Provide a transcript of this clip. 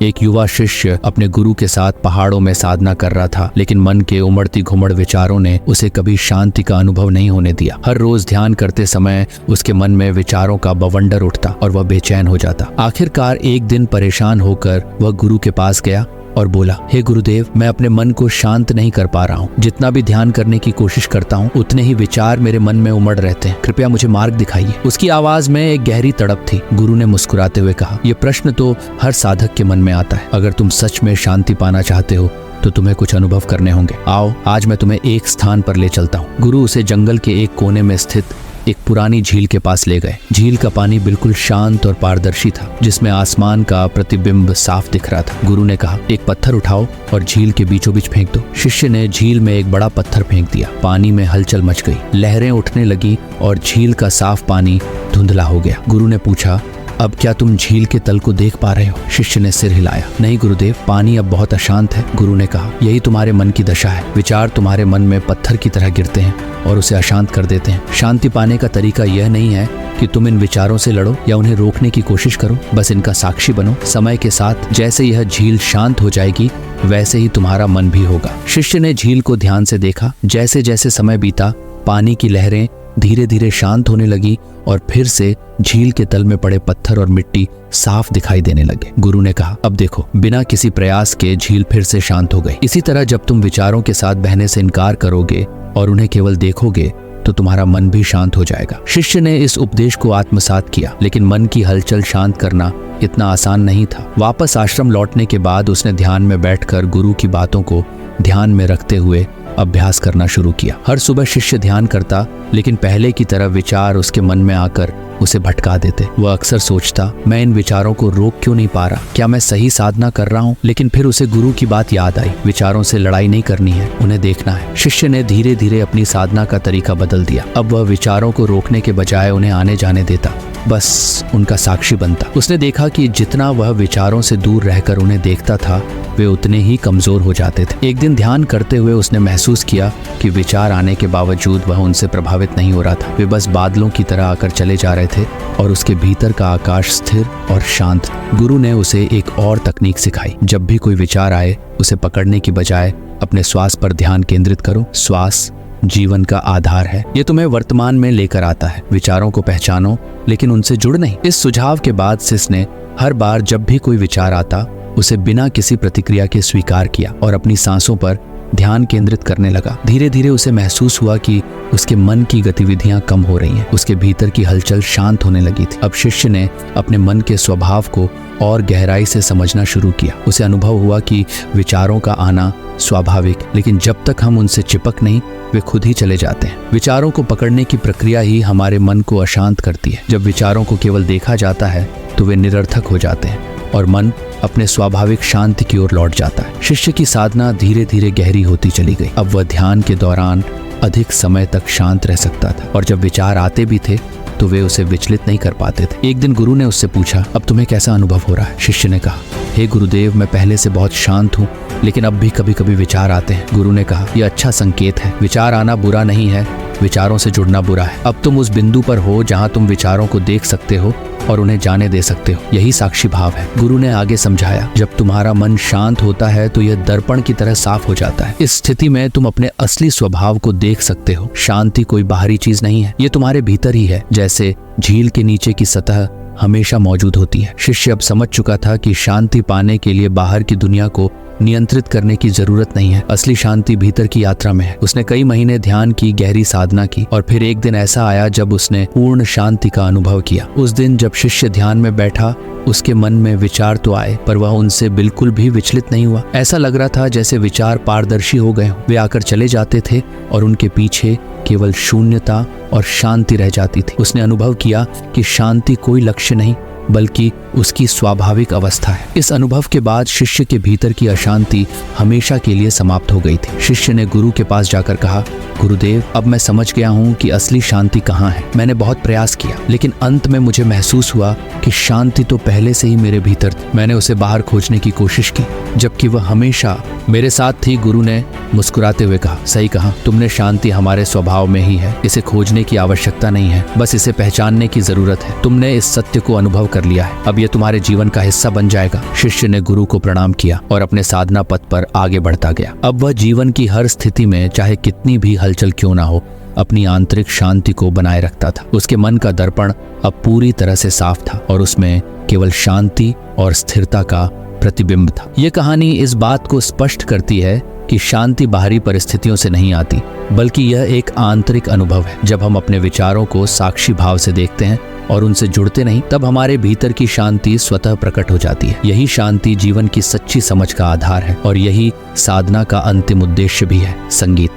एक युवा शिष्य अपने गुरु के साथ पहाड़ों में साधना कर रहा था, लेकिन मन के उमड़ती घुमड़ विचारों ने उसे कभी शांति का अनुभव नहीं होने दिया। हर रोज ध्यान करते समय उसके मन में विचारों का बवंडर उठता और वह बेचैन हो जाता। आखिरकार एक दिन परेशान होकर वह गुरु के पास गया और बोला, हे गुरुदेव, मैं अपने मन को शांत नहीं कर पा रहा हूँ। जितना भी ध्यान करने की कोशिश करता हूँ उतने ही विचार मेरे मन में उमड़ रहते हैं। कृपया मुझे मार्ग दिखाइए। उसकी आवाज में एक गहरी तड़प थी। गुरु ने मुस्कुराते हुए कहा, यह प्रश्न तो हर साधक के मन में आता है। अगर तुम सच में शांति पाना चाहते हो तो तुम्हें कुछ अनुभव करने होंगे। आओ, आज मैं तुम्हें एक स्थान पर ले चलता हूँ। गुरु उसे जंगल के एक कोने में स्थित एक पुरानी झील के पास ले गए। झील का पानी बिल्कुल शांत और पारदर्शी था, जिसमें आसमान का प्रतिबिंब साफ दिख रहा था। गुरु ने कहा, एक पत्थर उठाओ और झील के बीचों बीच फेंक दो। शिष्य ने झील में एक बड़ा पत्थर फेंक दिया। पानी में हलचल मच गई, लहरें उठने लगी और झील का साफ पानी धुंधला हो गया। गुरु ने पूछा, अब क्या तुम झील के तल को देख पा रहे हो? शिष्य ने सिर हिलाया। नहीं गुरुदेव, पानी अब बहुत अशांत है। गुरु ने कहा, यही तुम्हारे मन की दशा है। विचार तुम्हारे मन में पत्थर की तरह गिरते हैं और उसे अशांत कर देते हैं। शांति पाने का तरीका यह नहीं है कि तुम इन विचारों से लड़ो या उन्हें रोकने की कोशिश करो, बस इनका साक्षी बनो। समय के साथ जैसे यह झील शांत हो जाएगी वैसे ही तुम्हारा मन भी होगा। शिष्य ने झील को ध्यान से देखा। जैसे जैसे समय बीता, पानी की लहरें धीरे धीरे शांत होने लगी और फिर से झील के तल में पड़े पत्थर और मिट्टी साफ दिखाई देने लगे। गुरु ने कहा, अब देखो, बिना किसी प्रयास के झील फिर से शांत हो गई। इसी तरह जब तुम विचारों के साथ बहने से इनकार करोगे और उन्हें केवल देखोगे तो तुम्हारा मन भी शांत हो जाएगा। शिष्य ने इस उपदेश को आत्मसात किया, लेकिन मन की हलचल शांत करना इतना आसान नहीं था। वापस आश्रम लौटने के बाद उसने ध्यान में बैठकर गुरु की बातों को ध्यान में रखते हुए अभ्यास करना शुरू किया। हर सुबह शिष्य ध्यान करता, लेकिन पहले की तरह विचार उसके मन में आकर उसे भटका देते। वह अक्सर सोचता, मैं इन विचारों को रोक क्यों नहीं पा रहा? क्या मैं सही साधना कर रहा हूँ? लेकिन फिर उसे गुरु की बात याद आई, विचारों से लड़ाई नहीं करनी है, उन्हें देखना है। शिष्य ने धीरे धीरे अपनी साधना का तरीका बदल दिया। अब वह विचारों को रोकने के बजाय उन्हें आने जाने देता, बस उनका साक्षी बनता। उसने देखा कि जितना वह विचारों से दूर रहकर उन्हें देखता था, वे उतने ही कमजोर हो जाते थे। एक दिन ध्यान करते हुए उसने महसूस किया कि विचार आने के बावजूद वह उनसे प्रभावित नहीं हो रहा था। वे बस बादलों की तरह आकर चले जा रहे थे और उसके भीतर का आकाश स्थिर और शांत। गुरु ने उसे एक और तकनीक सिखाई। जब भी कोई विचार आए, उसे पकड़ने की बजाय अपने श्वास पर ध्यान केंद्रित करो। श्वास जीवन का आधार है, ये तुम्हें वर्तमान में लेकर आता है। विचारों को पहचानो, लेकिन उनसे जुड़ नहीं। इस सुझाव के बाद सिस ने हर बार जब भी कोई विचार आता, उसे बिना किसी प्रतिक्रिया के स्वीकार किया और अपनी सांसों पर ध्यान केंद्रित करने लगा। धीरे धीरे उसे महसूस हुआ कि उसके मन की गतिविधियां कम हो रही हैं। उसके भीतर की हलचल शांत होने लगी थी। अब शिष्य ने अपने मन के स्वभाव को और गहराई से समझना शुरू किया। उसे अनुभव हुआ कि विचारों का आना स्वाभाविक, लेकिन जब तक हम उनसे चिपक नहीं, वे खुद ही चले जाते हैं। विचारों को पकड़ने की प्रक्रिया ही हमारे मन को अशांत करती है। जब विचारों को केवल देखा जाता है तो वे निरर्थक हो जाते हैं और मन अपने स्वाभाविक शांति की ओर लौट जाता है। शिष्य की साधना धीरे धीरे गहरी होती चली गई। अब वह ध्यान के दौरान अधिक समय तक शांत रह सकता था और जब विचार आते भी थे तो वे उसे विचलित नहीं कर पाते थे। एक दिन गुरु ने उससे पूछा, अब तुम्हें कैसा अनुभव हो रहा है? शिष्य ने कहा, हे गुरुदेव, मैं पहले से बहुत शांत हूँ, लेकिन अब भी कभी कभी विचार आते हैं। गुरु ने कहा, यह अच्छा संकेत है। विचार आना बुरा नहीं है, विचारों से जुड़ना बुरा है। अब तुम उस बिंदु पर हो जहाँ तुम विचारों को देख सकते हो और उन्हें जाने दे सकते हो। यही साक्षी भाव है। गुरु ने आगे समझाया, जब तुम्हारा मन शांत होता है तो यह दर्पण की तरह साफ हो जाता है। इस स्थिति में तुम अपने असली स्वभाव को देख सकते हो। शांति कोई बाहरी चीज नहीं है, ये तुम्हारे भीतर ही है, जैसे झील के नीचे की सतह हमेशा मौजूद होती है। शिष्य अब समझ चुका था कि शांति पाने के लिए बाहर की दुनिया को नियंत्रित करने की जरूरत नहीं है। असली शांति भीतर की यात्रा में है। उसने कई महीने ध्यान की, गहरी साधना की और फिर एक दिन ऐसा आया जब उसने पूर्ण शांति का अनुभव किया। उस दिन जब शिष्य ध्यान में बैठा, उसके मन में विचार तो आए, पर वह उनसे बिल्कुल भी विचलित नहीं हुआ। ऐसा लग रहा था जैसे विचार पारदर्शी हो गए हों। वे आकर चले जाते थे और उनके पीछे केवल शून्यता और शांति रह जाती थी। उसने अनुभव किया कि शांति कोई लक्ष्य नहीं, बल्कि उसकी स्वाभाविक अवस्था है। इस अनुभव के बाद शिष्य के भीतर की अशांति हमेशा के लिए समाप्त हो गई थी। शिष्य ने गुरु के पास जाकर कहा, गुरुदेव, अब मैं समझ गया हूँ कि असली शांति कहाँ है। मैंने बहुत प्रयास किया, लेकिन अंत में मुझे महसूस हुआ कि शांति तो पहले से ही मेरे भीतर थी। मैंने उसे बाहर खोजने की कोशिश की, जबकि वह हमेशा मेरे साथ थी। गुरु ने मुस्कुराते हुए कहा, सही कहा, तुमने शांति हमारे स्वभाव में ही है। इसे खोजने की आवश्यकता नहीं है, बस इसे पहचानने की जरूरत है। तुमने इस सत्य को अनुभव कर लिया है, अब यह तुम्हारे जीवन का हिस्सा बन जाएगा। शिष्य ने गुरु को प्रणाम किया और अपने साधना पथ पर आगे बढ़ता गया। अब वह जीवन की हर स्थिति में, चाहे कितनी भी हलचल क्यों ना हो, अपनी आंतरिक शांति को बनाए रखता था। उसके मन का दर्पण अब पूरी तरह से साफ था और उसमें केवल शांति और स्थिरता का प्रतिबिंब था। यह कहानी इस बात को स्पष्ट करती है कि शांति बाहरी परिस्थितियों से नहीं आती, बल्कि यह एक आंतरिक अनुभव है। जब हम अपने विचारों को साक्षी भाव से देखते हैं और उनसे जुड़ते नहीं, तब हमारे भीतर की शांति स्वतः प्रकट हो जाती है। यही शांति जीवन की सच्ची समझ का आधार है और यही साधना का अंतिम उद्देश्य भी है। संगीत।